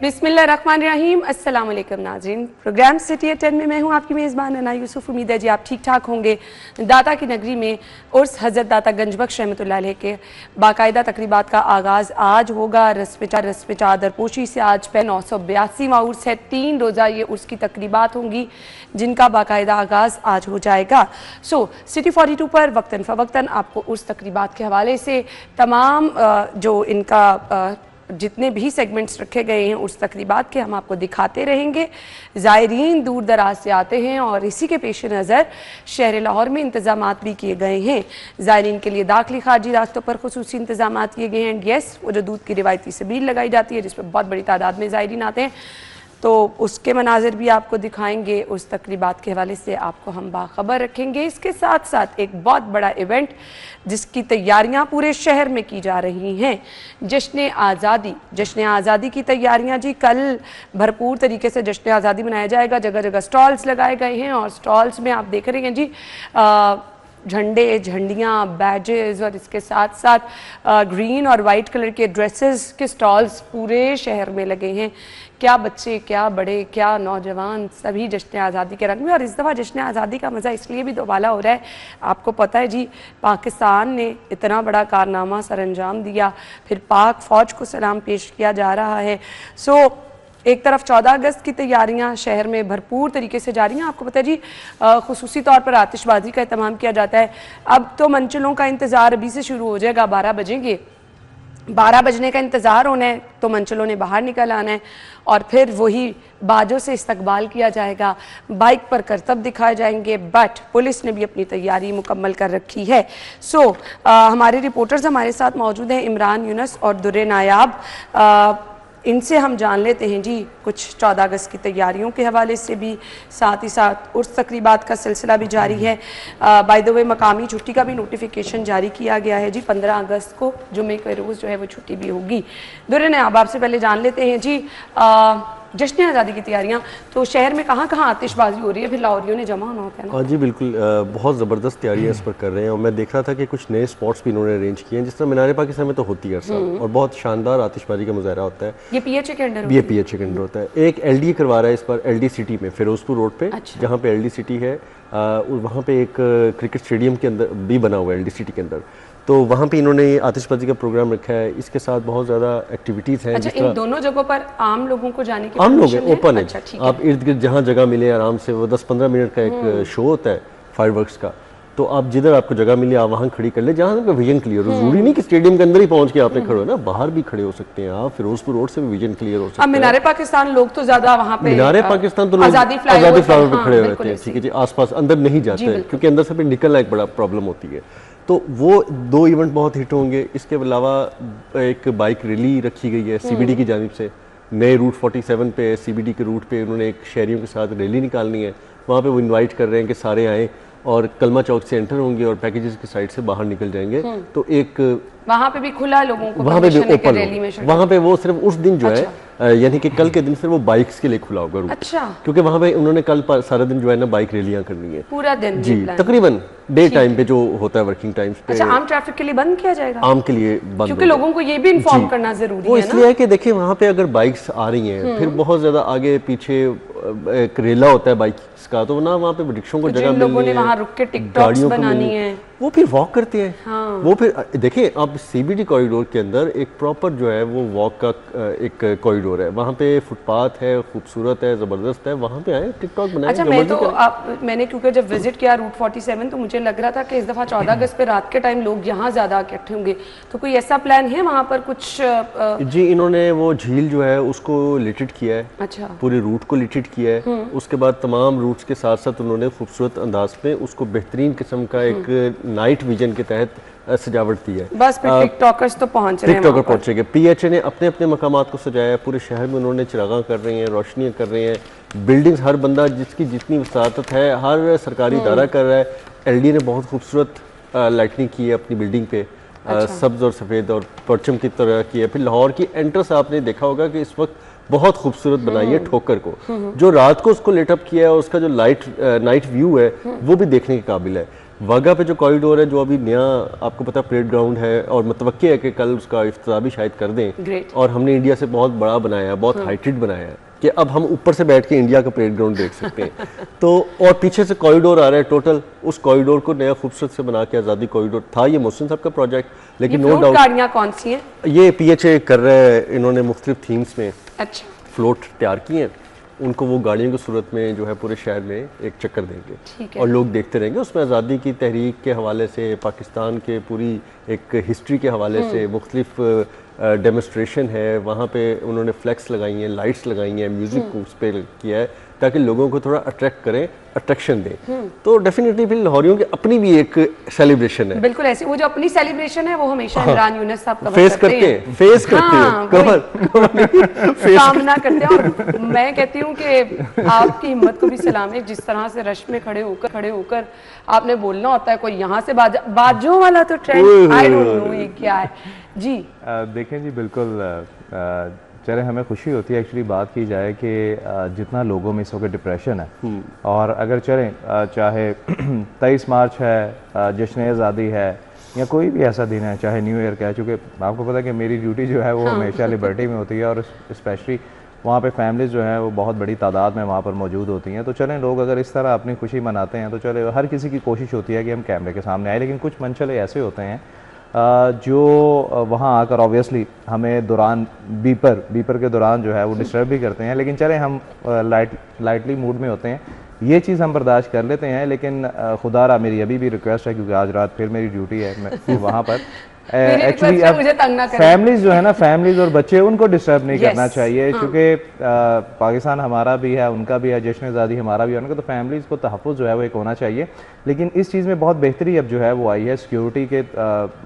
बिस्मिल्लाहिर्रहमानिर्रहीम। अस्सलाम वालेकुम नाज़रीन, प्रोग्राम सिटी एट 10 में मैं हूँ आपकी मेज़बान अना यूसुफ। उम्मीद है जी आप ठीक ठाक होंगे। दाता की नगरी में उर्स हज़रत दाता गंजबख्श रहमतुल्लाह अलैह के बाकायदा तकरीबात का आगाज़ आज होगा। रस्म चादर पोशी से आज पे 982वां उर्स है। 3 रोज़ा ये उर्स की तकरीबात होंगी जिनका बाकायदा आगाज़ आज हो जाएगा। सिटी 42 पर वक्तन फ़वक्तन आपको उर्स तकरीबात के हवाले से तमाम जो इनका जितने भी सेगमेंट्स रखे गए हैं उस तकरीबात के हम आपको दिखाते रहेंगे। ज़ायरीन दूर दराज से आते हैं और इसी के पेश नज़र शहर लाहौर में इंतज़ामात भी किए गए हैं। ज़ायरीन के लिए दाखिली खारजी रास्तों पर खुसूसी इंतज़ामात किए गए हैं। यस, वो जो दूध की रिवायती सबील लगाई जाती है जिसमें बहुत बड़ी तादाद में ज़ायरीन आते हैं, तो उसके मनाजिर भी आपको दिखाएंगे। उस तकरीबात के हवाले से आपको हम बाखबर रखेंगे। इसके साथ साथ एक बहुत बड़ा इवेंट जिसकी तैयारियां पूरे शहर में की जा रही हैं, जश्न आज़ादी की तैयारियां जी। कल भरपूर तरीके से जश्न आज़ादी मनाया जाएगा। जगह जगह स्टॉल्स लगाए गए हैं और स्टॉल्स में आप देख रहे हैं जी झंडे, झंडियाँ, बैजेस और इसके साथ साथ ग्रीन और वाइट कलर के ड्रेसेस के स्टॉल्स पूरे शहर में लगे हैं। क्या बच्चे, क्या बड़े, क्या नौजवान, सभी जश्न आज़ादी के रंग में। और इस दफ़ा जश्न आज़ादी का मज़ा इसलिए भी दोबाला हो रहा है, आपको पता है जी पाकिस्तान ने इतना बड़ा कारनामा सर अंजाम दिया, फिर पाक फ़ौज को सलाम पेश किया जा रहा है। एक तरफ 14 अगस्त की तैयारियां शहर में भरपूर तरीके से जारी हैं। आपको पता है जी खुसूसी तौर पर आतिशबाजी का एहतमाम किया जाता है। अब तो मंचलों का इंतज़ार अभी से शुरू हो जाएगा। 12 बजेंगे, 12 बजने का इंतज़ार होना है तो मंचलों ने बाहर निकल आना है और फिर वही बाजों से इस्तकबाल किया जाएगा, बाइक पर करतब दिखाए जाएंगे। बट पुलिस ने भी अपनी तैयारी मुकम्मल कर रखी है। हमारे रिपोर्टर्स हमारे साथ मौजूद हैं, इमरान यूनस और दुर्रे नायाब। इनसे हम जान लेते हैं जी कुछ 14 अगस्त की तैयारियों के हवाले से भी, साथ ही साथ उर्स तकरीबात का सिलसिला भी जारी है। बाय द वे मकामी छुट्टी का भी नोटिफिकेशन जारी किया गया है जी। 15 अगस्त को जुमे के रोज़ जो है वो छुट्टी भी होगी। दुर्रे नायाब, आपसे पहले जान लेते हैं जी जश्न आज़ादी की तैयारियां तो शहर में कहाँ कहाँ आतिशबाजी हो रही है, फिर लाहौरियों ने जमा होना होता है ना? जी बिल्कुल, बहुत ज़बरदस्त तैयारियां इस पर कर रहे हैं और मैं देख रहा था कि कुछ नए स्पॉट्स भी इन्होंने अरेंज किए हैं, जिस तरह मीनार पाकिस्तान में तो होती है और बहुत शानदार आतिशबाजी का मुजाहरा होता है। ये PHA के अंडर होता है। एक LDA करवा रहा है इस बार, LD सिटी में, फिरोजपुर रोड पे। अच्छा। जहाँ पे LD सिटी है वहाँ पे एक क्रिकेट स्टेडियम के अंदर भी बना हुआ है LD सिटी के अंदर, तो वहाँ पे इन्होंने आतिशबाजी का प्रोग्राम रखा है। इसके साथ बहुत ज़्यादा एक्टिविटीज़ हैं। अच्छा, इन दोनों जगहों पर आम लोगों को जाने की आम लोग ओपन है। अच्छा, आप इर्द गिर्द जहाँ जगह मिले आराम से, वो 10-15 मिनट का एक शो होता है फायरवर्क्स का, तो आप जिधर आपको जगह मिले आप वहाँ खड़ी कर ले, जहाँ आपका विजन क्लियर हो। जरूरी नहीं कि स्टेडियम के अंदर ही पहुँच के आपने खड़े हो ना, बाहर भी खड़े हो सकते हैं आप, फिरोजपुर रोड से भी विजन क्लियर हो सकता है। मीनार पाकिस्तान लोग तो ज्यादा वहाँ पे, मीनार पाकिस्तान तो लोग आज़ादी फ्लाईओवर पे खड़े रहते हैं, ठीक है जी, आसपास अंदर नहीं जाते हैं क्योंकि अंदर से भी निकलना एक बड़ा प्रॉब्लम होती है। तो वो 2 इवेंट बहुत हिट होंगे। इसके अलावा एक बाइक रैली रखी गई है CBD की जानिब से। नए रूट 47 पे CBD के रूट पे उन्होंने एक शहरियों के साथ रैली निकालनी है। वहाँ पे वो इनवाइट कर रहे हैं कि सारे आएँ और कलमा चौक से एंटर होंगे और पैकेजेस की साइड से बाहर निकल जाएंगे। तो एक वहाँ पे भी खुला लोगों को, वहाँ पे भी ओपन, वहाँ पे वो सिर्फ उस दिन जो है यानी कि कल के दिन सिर्फ वो बाइक्स के लिए खुला होगा रूट। अच्छा। क्योंकि वहाँ पे उन्होंने कल सारा दिन जो है ना बाइक रैलियां करनी है पूरा दिन जी, तकरीबन डे टाइम पे जो होता है वर्किंग टाइम्स पे। अच्छा, आम ट्रैफिक के लिए बंद किया जाएगा? आम के लिए बंद, क्योंकि लोगों को ये भी इन्फॉर्म करना जरूरी है। वो इसलिए है कि देखिए वहाँ पे अगर बाइक्स आ रही हैं फिर बहुत ज्यादा आगे पीछे एक रेला होता है बाइक्स का, तो ना वहाँ पे रिक्शों को जगह लोगों ने वहाँ रुक के टिकटॉक्स बनानी है, वो फिर वॉक करते हैं। हाँ। वो फिर देखिए आप CBD कॉरिडोर के अंदर एक प्रॉपर जो है वो वॉक का एक कॉरिडोर है, वहाँ पे फुटपाथ है, खूबसूरत है, ज़बरदस्त है, वहाँ पे आए टिकटॉक बनाए। अच्छा, मैंने क्योंकि जब विजिट किया रूट 47 तो मुझे लग रहा था कि इस दफ़ा 14 अगस्त पे रात के टाइम लोग यहाँ ज़्यादा इकट्ठे होंगे, तो कोई ऐसा प्लान है वहाँ पर कुछ? जी, इन्होंने वो झील जो है उसको लिटिड किया है। अच्छा। पूरे रूट को लिटिड किया है। उसके बाद तमाम रूट्स के साथ साथ उन्होंने खूबसूरत अंदाज में उसको बेहतरीन किस्म का एक नाइट विजन के तहत सजावट दी है। बस टिकटॉकर्स तो पहुंच रहे हैं, टिकटॉकर पहुंचेंगे। PHA ने अपने अपने मकामात को सजाया है, पूरे शहर में उन्होंने चिरागां कर रहे हैं, रोशनियां कर रहे हैं, बिल्डिंग्स हर बंदा जिसकी जितनी वसाअत है हर सरकारी इदारा कर रहा है। LDA ने बहुत खूबसूरत लाइटनिंग की है अपनी बिल्डिंग पे। सब्ज और सफ़ेद और परचम की तरह की है। फिर लाहौर की एंट्रेंस आपने देखा होगा कि इस वक्त बहुत खूबसूरत बनाई है ठोकर को, जो रात को उसको लेटअप किया है और उसका जो नाइट व्यू है वो भी देखने के काबिल है। वाघा पे जो कॉरिडोर है, जो अभी नया आपको पता परेड ग्राउंड है, और मतवक्के है कि कल उसका इफ्तिताह भी शायद कर दें। और हमने इंडिया से बहुत बड़ा बनाया है, बहुत हाइटेड बनाया है कि अब हम ऊपर से बैठ के इंडिया का परेड ग्राउंड देख सकते हैं। तो और पीछे से कॉरिडोर आ रहा है टोटल, उस कॉरिडोर को नया खूबसूरत से बना के, आज़ादी कॉरिडोर था ये मोहसिन साहब का प्रोजेक्ट, लेकिन नो डाउट गाड़ियाँ कौन सी हैं? ये PHA कर रहे हैं, इन्होंने मुख्तलिफ थीम्स में अच्छा फ्लोट तैयार किए हैं, उनको वो गाड़ियों की सूरत में जो है पूरे शहर में एक चक्कर देंगे और लोग देखते रहेंगे। उसमें आज़ादी की तहरीक के हवाले से, पाकिस्तान के पूरी एक हिस्ट्री के हवाले से मुख्तलिफ डेमोस्ट्रेशन है, वहाँ पे उन्होंने फ्लैक्स लगाई हैं, लाइट्स लगाई हैं, म्यूज़िक उस पर किया है ताकि लोगों को थोड़ा अट्रैक्ट करें, अट्रैक्शन दें। तो डेफिनेटली फिर लाहौरियों की अपनी भी एक सेलिब्रेशन है। बिल्कुल ऐसे, वो जो अपनी सेलिब्रेशन है वो हमेशा इमरान यूनुस साहब का फेस करते हैं, फेस करते हैं, सामना करते हैं। और मैं कहती हूँ कि आपकी हिम्मत को भी सलाम है, जिस तरह से रश में खड़े होकर आपने बोलना होता है। कोई यहाँ से बाजों वाला तो ट्रेंड, आई डोंट नो ये क्या है जी। देखें जी, बिल्कुल चले, हमें खुशी होती है एक्चुअली बात की जाए कि जितना लोगों में इस वक्त डिप्रेशन है, और अगर चलें चाहे 23 मार्च है, जश्न आज़ादी है, या कोई भी ऐसा दिन है, चाहे न्यू ईयर का है, चूँकि आपको पता है कि मेरी ड्यूटी जो है वो हमेशा लिबर्टी में होती है, और स्पेशली वहाँ पे फैमिलीज़ जो है वो बहुत बड़ी तादाद में वहाँ पर मौजूद होती हैं। तो चलें, लोग अगर इस तरह अपनी खुशी मनाते हैं तो चले, हर किसी की कोशिश होती है कि हम कैमरे के सामने आए, लेकिन कुछ मनचले ऐसे होते हैं जो वहाँ आकर ऑब्वियसली हमें दौरान बीपर के दौरान जो है वो डिस्टर्ब भी करते हैं। लेकिन चलें, हम लाइटली मूड में होते हैं, ये चीज़ हम बर्दाश्त कर लेते हैं। लेकिन खुदारा मेरी अभी भी रिक्वेस्ट है, क्योंकि आज रात फिर मेरी ड्यूटी है मैं वहाँ पर एक्चुअली अब फैमिलीज जो है ना, फैमिलीज और बच्चे, उनको डिस्टर्ब नहीं करना चाहिए, क्योंकि पाकिस्तान हमारा भी है, उनका भी है, जश्न आज़ादी हमारा भी है, उनका तो फैमिलीज को तहफ़्फ़ुज़ जो है वो एक होना चाहिए। लेकिन इस चीज़ में बहुत बेहतरी अब जो है वो आई है, सिक्योरिटी के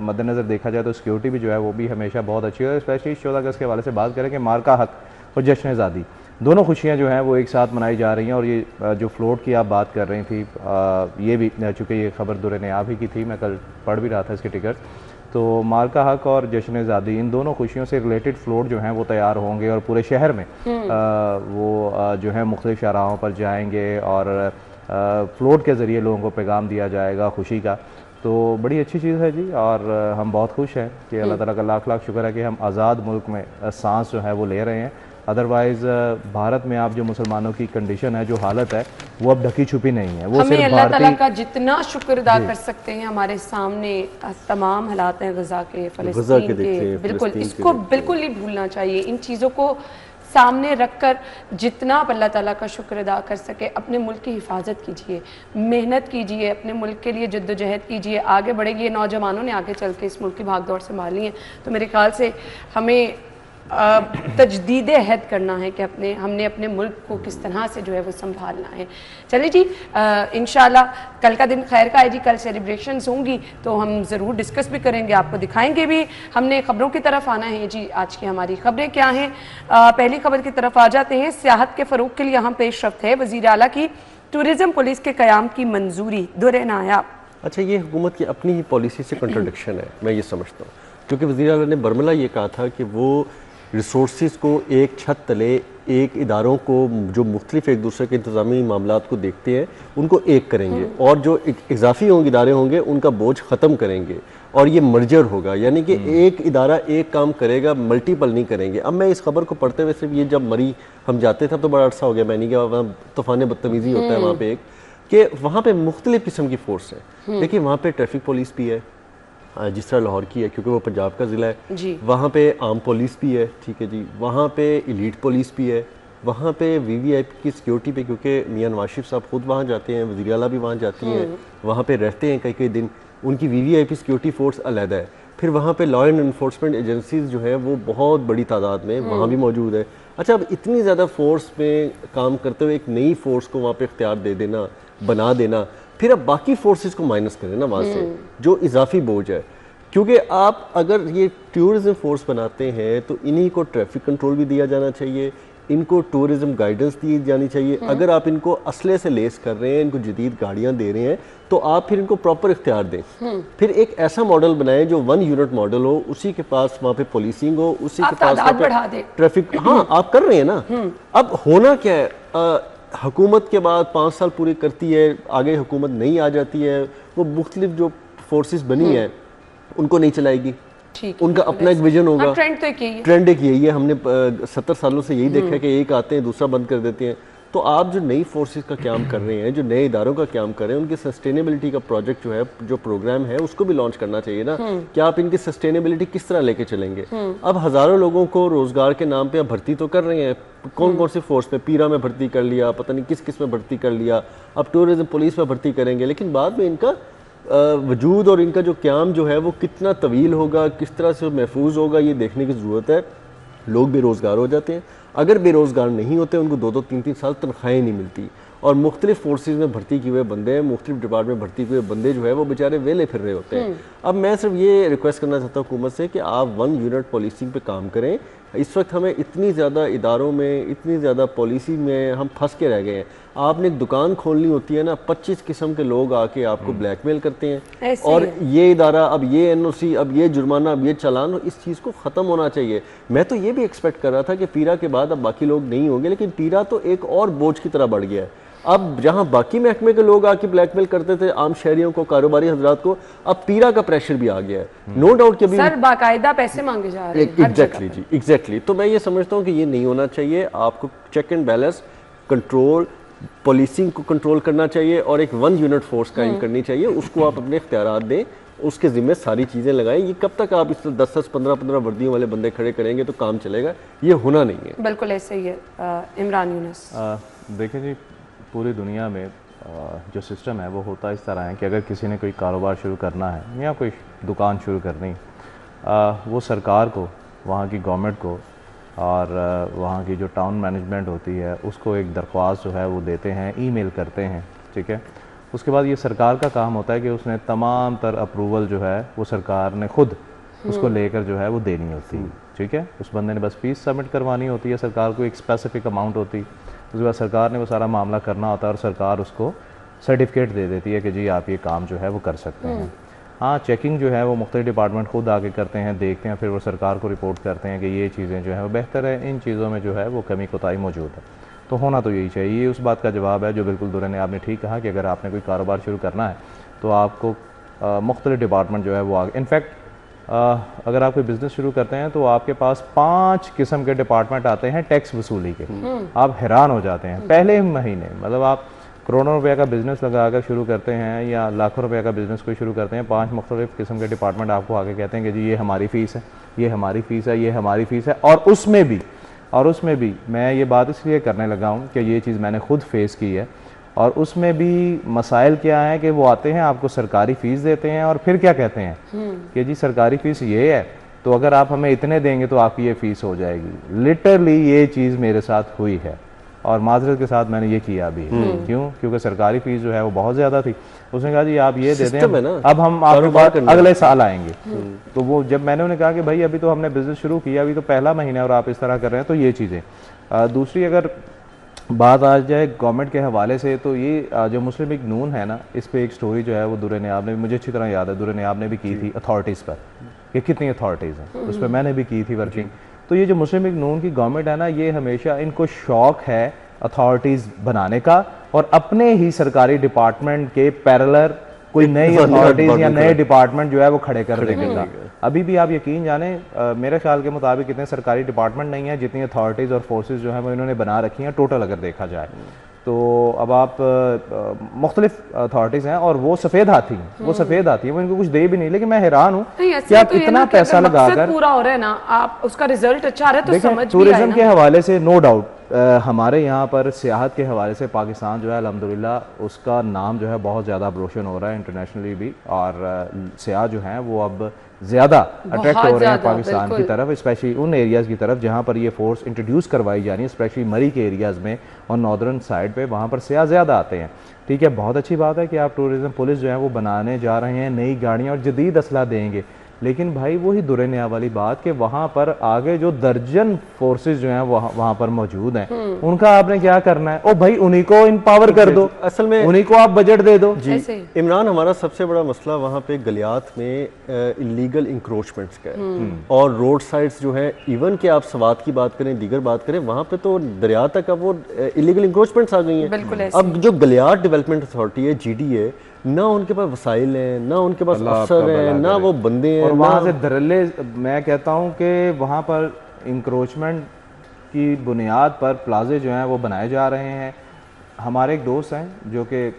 मद्देनज़र देखा जाए तो सिक्योरिटी भी जो है वो भी हमेशा बहुत अच्छी है। स्पेशली 14 अगस्त के हवाले से बात करें कि मार्का हक और जश्न आज़ादी दोनों खुशियाँ जो हैं वो एक साथ मनाई जा रही हैं। और ये जो फ्लोट की आप बात कर रही थी, ये भी चूँकि ये खबर दुरे ने आप ही की थी, मैं कल पढ़ भी रहा था इसके टिकट, तो मार्का हक और जश्न आज़ादी, इन दोनों खुशियों से रिलेटेड फ्लोट जो हैं वो तैयार होंगे और पूरे शहर में वो जो है मुख्तलिफ शाहराहों पर जाएंगे और फ्लोट के ज़रिए लोगों को पैगाम दिया जाएगा खुशी का। तो बड़ी अच्छी चीज़ है जी, और हम बहुत खुश हैं कि अल्लाह ताला का लाख लाख शुक्र है कि हम आज़ाद मुल्क में सांस जो है वो ले रहे हैं। अदरवाइज़ भारत में आप जो मुसलमानों की कंडीशन है, जो हालत है, वो अब ढकी छुपी नहीं है। वो हमें अल्लाह ताला का जितना शुक्र अदा कर सकते हैं, हमारे सामने तमाम हालात हैं गज़ा के, फ़लस्तीन के, बिल्कुल इसको बिल्कुल नहीं भूलना चाहिए। इन चीज़ों को सामने रखकर जितना आप अल्लाह ताला का शुक्र अदा कर सके, अपने मुल्क की हिफाजत कीजिए, मेहनत कीजिए, अपने मुल्क के लिए जद्दोजहद कीजिए, आगे बढ़ेगी। नौजवानों ने आगे चल के इस मुल्क की भागदौड़ संभाली है, तो मेरे ख्याल से हमें तजदीद अहद करना है कि हमने अपने मुल्क को किस तरह से जो है वो संभालना है। चलिए जी, इंशाल्लाह कल का दिन खैर का है जी, कल सेलिब्रेशंस होंगी तो हम ज़रूर डिस्कस भी करेंगे, आपको दिखाएंगे भी। हमने ख़बरों की तरफ आना है जी, आज की हमारी ख़बरें क्या हैं। पहली खबर की तरफ आ जाते हैं। सियाहत के फ़रोग के लिए यहाँ पेशरफ्त है, वज़ीर आला की टूरिज़म पुलिस के क़याम की मंजूरी, दुरे नायाब। अच्छा, ये हुकूमत की अपनी ही पॉलिसी से कंट्राडिक्शन है, मैं ये समझता हूँ, क्योंकि वज़ीर आला ने बरमला ये कहा था कि वो रिसोर्सेज को एक छत तले, एक इदारों को जो मुख्तलिफ एक दूसरे के इंतज़ामी मामलात को देखते हैं उनको एक करेंगे, और जो इजाफी होंगे इदारे होंगे उनका बोझ ख़त्म करेंगे, और ये मर्जर होगा, यानी कि एक इदारा एक काम करेगा, मल्टीपल नहीं करेंगे। अब मैं इस खबर को पढ़ते हुए सिर्फ ये जब मरी हम जाते थे तो बड़ा अरसा हो गया, मैं नहीं गया, वहाँ तूफ़ान बदतमीज़ी होता है वहाँ पे एक, कि वहाँ पे मुख्तलिफ किस्म की फ़ोर्स है। देखिए वहाँ पे ट्रैफिक पुलिस भी है, जिस तरह लाहौर की है क्योंकि वो पंजाब का ज़िला है, वहाँ पे आर्म पुलिस भी है, ठीक है जी, वहाँ पे एलीट पुलिस भी है, वहाँ पे VVIP की सिक्योरिटी पे, क्योंकि मियां नवाज शरीफ साहब खुद वहाँ जाते हैं, वज़ीर आला भी वहाँ जाती हैं, वहाँ पे रहते हैं कई कई दिन, उनकी VVIP सिक्योरिटी फोर्स अलग है। फिर वहाँ पे लॉ एंड इन्फोर्समेंट एजेंसीज जो है वो बहुत बड़ी तादाद में वहाँ भी मौजूद है। अच्छा, अब इतनी ज़्यादा फोर्स में काम करते हुए एक नई फोर्स को वहाँ पे इख्तियार दे देना, बना देना, फिर अब बाकी फोर्सेस को माइनस करें ना वहाँ से, जो इजाफी बोझ है। क्योंकि आप अगर ये टूरिज़म फोर्स बनाते हैं तो इन्हीं को ट्रैफिक कंट्रोल भी दिया जाना चाहिए, इनको टूरिज़म गाइडेंस दी जानी चाहिए। अगर आप इनको असले से लेस कर रहे हैं, इनको जदीद गाड़ियाँ दे रहे हैं, तो आप फिर इनको प्रॉपर इख्तियार दें। फिर एक ऐसा मॉडल बनाएं जो 1 यूनिट मॉडल हो, उसी के पास वहाँ पे पुलिसिंग हो, उसी के पास ट्रैफिक। हाँ, आप कर रहे हैं ना। अब होना क्या है, हुकूमत के बाद 5 साल पूरे करती है, आगे हुकूमत नहीं आ जाती है, वो मुख्तलिफ जो फोर्सेस बनी है उनको नहीं चलाएगी, उनका अपना एक विजन होगा। ट्रेंड तो एक यही है, ट्रेंड एक यही है, हमने 70 सालों से यही देखा है कि एक आते हैं दूसरा बंद कर देते हैं। तो आप जो नई फोर्सेस का क्याम कर रहे हैं, जो नए इदारों का क्याम कर रहे हैं, उनकी सस्टेनेबिलिटी का प्रोजेक्ट जो है, जो प्रोग्राम है, उसको भी लॉन्च करना चाहिए ना कि आप इनकी सस्टेनेबिलिटी किस तरह लेके चलेंगे। अब हज़ारों लोगों को रोजगार के नाम पे आप भर्ती तो कर रहे हैं, कौन कौन सी फोर्स पे, पीरा में भर्ती कर लिया, पता नहीं किस किस में भर्ती कर लिया, अब टूरिज्म पुलिस में भर्ती करेंगे, लेकिन बाद में इनका वजूद और इनका जो क्याम जो है वो कितना तवील होगा, किस तरह से महफूज होगा, ये देखने की ज़रूरत है। लोग बेरोज़गार हो जाते हैं, अगर बेरोज़गार नहीं होते उनको 2-2 3-3 साल तनख्वाहें नहीं मिलती, और मुख्तलिफ फोर्सेज में भर्ती किए हुए बंदे, मुख्तलिफ डिपार्टमेंट में भर्ती किए हुए बंदे जो है वो बेचारे वेले फिर रहे होते हैं। अब मैं सिर्फ ये रिक्वेस्ट करना चाहता हूँ हुकूमत से कि आप 1 यूनिट पॉलिसिंग पे काम करें। इस वक्त हमें इतनी ज़्यादा इदारों में, इतनी ज़्यादा पॉलिसी में हम फंस के रह गए हैं। आपने एक दुकान खोलनी होती है ना, 25 किस्म के लोग आके आपको ब्लैकमेल करते हैं, और ये इदारा, अब ये NOC, अब ये जुर्माना, अब ये चालान, इस चीज़ को ख़त्म होना चाहिए। मैं तो ये भी एक्सपेक्ट कर रहा था कि पीरा के बाद अब बाकी लोग नहीं होंगे, लेकिन पीरा तो एक और बोझ की तरह बढ़ गया है। अब जहां बाकी महकमे के लोग आके ब्लैकमेल करते थे आम शहरियों को, कारोबारी हजरात को, अब पीरा का प्रेशर भी आ गया है। नो डाउट कि अभी सर बाकायदा पैसे मांगे जा रहे हैं। एग्जैक्टली जी, एग्जैक्टली। तो मैं ये समझता हूँ कि ये नहीं होना चाहिए। आपको check and balance, control, policing को कंट्रोल करना चाहिए, और एक 1 यूनिट फोर्स कायम करनी चाहिए। उसको आप अपने इख्तियारात दें, उसके ज़िम्मे सारी चीज़ें लगाएं। ये कब तक आप इस 10-10, 15-15 वर्दियों वाले बंदे खड़े करेंगे तो काम चलेगा? ये होना नहीं है। बिल्कुल ऐसे ही है। इमरान यूनुस, देखिए जी, पूरी दुनिया में जो सिस्टम है वो होता इस तरह है कि अगर किसी ने कोई कारोबार शुरू करना है या कोई दुकान शुरू करनी, वो सरकार को, वहाँ की गवर्नमेंट को और वहाँ की जो टाउन मैनेजमेंट होती है उसको एक दरख्वास्त जो है वो देते हैं, ईमेल करते हैं, ठीक है। उसके बाद ये सरकार का काम होता है कि उसने तमाम तर अप्रूवल जो है वो सरकार ने खुद उसको लेकर जो है वो देनी होती है, ठीक है। उस बंदे ने बस फीस सबमिट करवानी होती है, सरकार को एक स्पेसिफिक अमाउंट होती है, उसके बाद सरकार ने वो सारा मामला करना होता है और सरकार उसको सर्टिफिकेट दे देती है कि जी आप ये काम जो है वो कर सकते हैं। हाँ, चेकिंग जो है वो मुख्तलिफ डिपार्टमेंट खुद आके करते हैं, देखते हैं, फिर वो सरकार को रिपोर्ट करते हैं कि ये चीज़ें जो है वो बेहतर है, इन चीज़ों में जो है वो कमी कोताही मौजूद है। तो होना तो यही चाहिए। ये उस बात का जवाब है जो बिल्कुल दुरे ने आपने ठीक कहा कि अगर आपने कोई कारोबार शुरू करना है तो आपको मुख्तलिफ डिपार्टमेंट जो है वो आगे, इनफैक्ट अगर आप कोई बिज़नेस शुरू करते हैं तो आपके पास 5 किस्म के डिपार्टमेंट आते हैं टैक्स वसूली के। आप हैरान हो जाते हैं पहले महीने, मतलब आप करोड़ों रुपए का बिज़नेस लगाकर शुरू करते हैं या लाखों रुपए का बिज़नेस कोई शुरू करते हैं, 5 मुख्तलिफ किस्म के डिपार्टमेंट आपको आगे कहते हैं कि जी ये हमारी फ़ीस है, ये हमारी फ़ीस है, ये हमारी फ़ीस है। और उसमें भी मैं ये बात इसलिए करने लगा हूँ कि ये चीज़ मैंने खुद फेस की है, और उसमें भी मसाइल क्या है कि वो आते हैं, आपको सरकारी फ़ीस देते हैं और फिर क्या कहते हैं कि जी सरकारी फ़ीस ये है, तो अगर आप हमें इतने देंगे तो आपकी ये फ़ीस हो जाएगी। लिटरली ये चीज़ मेरे साथ हुई है और माजरत के साथ मैंने ये किया भी। क्यों? क्योंकि सरकारी फ़ीस जो है वो बहुत ज़्यादा थी। उसने कहा जी आप ये दे दें, अब हम आपके पास अगले साल आएंगे। तो वो जब मैंने उन्हें कहा कि भाई अभी तो हमने बिज़नेस शुरू किया, अभी तो पहला महीना और आप इस तरह कर रहे हैं, तो ये चीज़ें। दूसरी अगर बात आ जाए गवर्नमेंट के हवाले से, तो ये जो मुस्लिम लीग नून है ना, इस पे एक स्टोरी जो है वो दुरे नियाब ने, मुझे अच्छी तरह याद है, दुरे नियाब ने भी की थी अथॉरिटीज़ पर कि कितनी अथॉरिटीज़ हैं, उस पर मैंने भी की थी वर्किंग। तो ये जो मुस्लिम लीग नून की गवर्नमेंट है ना, ये हमेशा इनको शौक है अथॉरिटीज़ बनाने का और अपने ही सरकारी डिपार्टमेंट के पैरेलल कोई नई अथॉरिटीज़ या नए डिपार्टमेंट जो है वो खड़े कर देगा। अभी भी आप यकीन जाने, मेरे ख्याल के मुताबिक इतने सरकारी डिपार्टमेंट नहीं है जितनी अथॉरिटीज़ और फोर्सेस जो है वो इन्होंने बना रखी हैं टोटल अगर देखा जाए। तो अब आप मुख्तलिफ अथॉरिटीज़ हैं और वो सफ़ेद हाथी हैं, वो सफ़ेद हाथी हैं, वो इनको कुछ दे भी नहीं। लेकिन मैं हैरान हूँ कि आप इतना पैसा लगाकर पूरा हो रहा है ना, आप उसका रिजल्ट अच्छा आ रहा है तो समझ भी आए ना। टूरिज्म के हवाले से नो डाउट हमारे यहाँ पर सियाहत के हवाले से पाकिस्तान जो है अल्हम्दुलिल्लाह उसका नाम जो है बहुत ज़्यादा रोशन हो रहा है इंटरनेशनली भी, और सियाह जो हैं वो अब ज़्यादा अट्रैक्ट हो रहे हैं पाकिस्तान की तरफ, स्पेशली उन एरियाज़ की तरफ जहाँ पर ये फोर्स इंट्रोड्यूस करवाई जा रही है, स्पेशली मरी के एरियाज़ में और नॉर्दर्न साइड पे, वहाँ पर सियाह ज़्यादा आते हैं। ठीक है, बहुत अच्छी बात है कि आप टूरिज़म पुलिस जो है वो बनाने जा रहे हैं, नई गाड़ियाँ और जदीद असला देंगे, लेकिन भाई वही दुरनिया वाली बात कि वहां पर आगे जो दर्जन फोर्सेस जो हैं वहां पर मौजूद हैं, उनका आपने क्या करना है? ओ भाई उन्हीं को इम्पावर कर दो, असल में उन्हीं को आप बजट दे दो। जी इमरान, हमारा सबसे बड़ा मसला वहाँ पे गलियात में इलीगल इंक्रोचमेंट्स का है और रोड साइड्स जो है, इवन कि आप सवात की बात करें, दीगर बात करें, वहाँ पे तो दरिया तक अब वो इलीगल इंक्रोचमेंट्स आ गई हैं। अब जो गलियात डेवलपमेंट अथॉरिटी है, GDA, ना उनके पास वसाइल हैं, ना उनके पास अफसर हैं, ना वो बंदे हैं, और वहाँ से दरअले मैं कहता हूँ कि वहाँ पर इंक्रोचमेंट की बुनियाद पर प्लाजे जो हैं वो बनाए जा रहे हैं। हमारे एक दोस्त हैं जो कि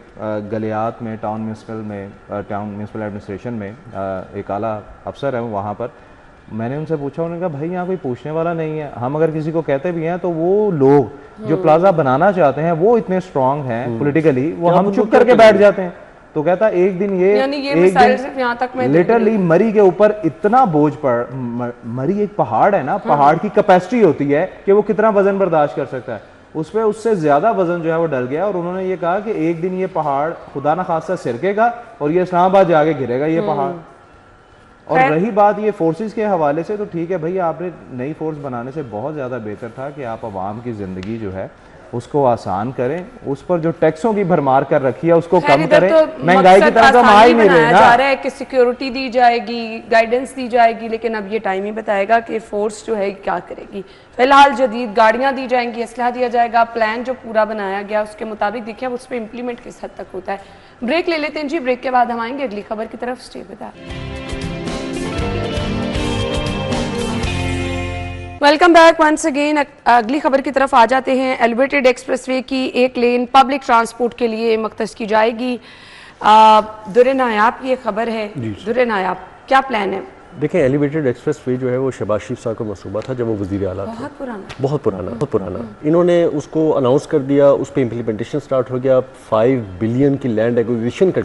गलियात में टाउन म्यूनसिपल एडमिनिस्ट्रेशन में एक आला अफसर है वहाँ पर। मैंने उनसे पूछा, उन्होंने कहा भाई यहाँ कोई पूछने वाला नहीं है, हम अगर किसी को कहते भी हैं तो वो लोग जो प्लाजा बनाना चाहते हैं वो इतने स्ट्रांग हैं पॉलिटिकली, वो हम चुप करके बैठ जाते हैं। तो कहता एक दिन ये यहाँ तक लिटरली मरी के ऊपर इतना बोझ पड़, मरी एक पहाड़ है ना, पहाड़ की कैपेसिटी होती है कि वो कितना वजन बर्दाश्त कर सकता है, उस पर उससे ज्यादा वजन जो है वो डल गया। और उन्होंने ये कहा कि एक दिन ये पहाड़ खुदा ना खासा सिरकेगा और ये इस्लामाबाद जाके गिरेगा ये पहाड़। और रही बात ये फोर्सेस के हवाले से, तो ठीक है भाई, आपने नई फोर्स बनाने से बहुत ज़्यादा बेहतर था कि आप आवाम की ज़िंदगी जो है उसको आसान करें, उस पर जो टैक्सों की भरमार कर रखी है उसको कम करें। तो महंगाई की तरफ तो हम आ ही नहीं रहे ना। जा रहा है कि सिक्योरिटी दी जाएगी, गाइडेंस दी जाएगी, लेकिन अब ये टाइम ही बताएगा कि फोर्स जो है क्या करेगी। फिलहाल जदीद गाड़ियां दी जाएंगी, असलहा दिया जाएगा, प्लान जो पूरा बनाया गया उसके मुताबिक देखिए उस पर इम्प्लीमेंट किस हद तक होता है। ब्रेक ले लेते हैं जी, ब्रेक के बाद हम आएंगे अगली खबर की तरफ। Stay with us. Welcome back once again. अगली खबर की तरफ आ जाते हैं। एलिवेटेड एक्सप्रेसवे की एक लेन पब्लिक ट्रांसपोर्ट के लिए मख्तस की जाएगी। दुर्रे नायाब की ये खबर है। दुर्रे नायाब, क्या प्लान है? देखें, एलिवेटेड एक्सप्रेसवे जो है वो शहबाज शरीफ साहब का मंसूबा था जब वो वज़ीर आला थे। बहुत पुराना। इन्होंने उसको अनाउंस कर दिया, उस पर इम्प्लीमेंटेशन स्टार्ट हो गया। 5 बिलियन की लैंड एक्विजिशन कर,